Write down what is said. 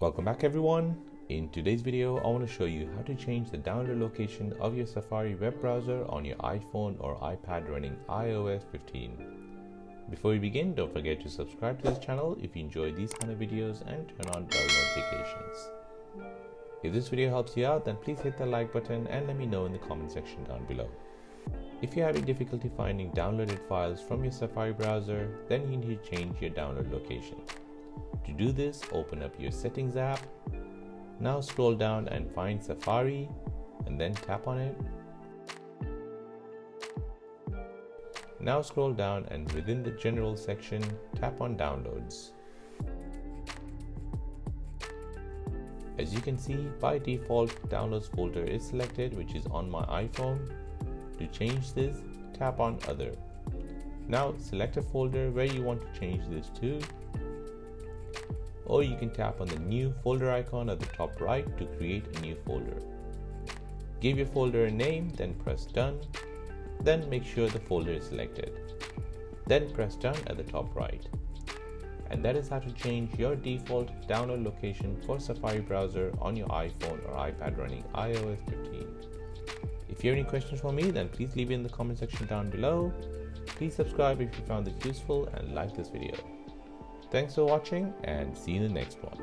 Welcome back everyone. In today's video, I want to show you how to change the download location of your Safari web browser on your iPhone or iPad running iOS 15. Before we begin, don't forget to subscribe to this channel if you enjoy these kind of videos and turn on bell notifications. If this video helps you out, then please hit the like button and let me know in the comment section down below. If you're having difficulty finding downloaded files from your Safari browser, then you need to change your download location. To do this, open up your Settings app. Now scroll down and find Safari and then tap on it. Now scroll down and within the General section, tap on Downloads. As you can see, by default, Downloads folder is selected, which is on my iPhone. To change this, tap on Other. Now select a folder where you want to change this to, or you can tap on the new folder icon at the top right to create a new folder. Give your folder a name, then press Done. Then make sure the folder is selected. Then press Done at the top right. And that is how to change your default download location for Safari browser on your iPhone or iPad running iOS 15. If you have any questions for me, then please leave it in the comment section down below. Please subscribe if you found this useful and like this video. Thanks for watching and see you in the next one.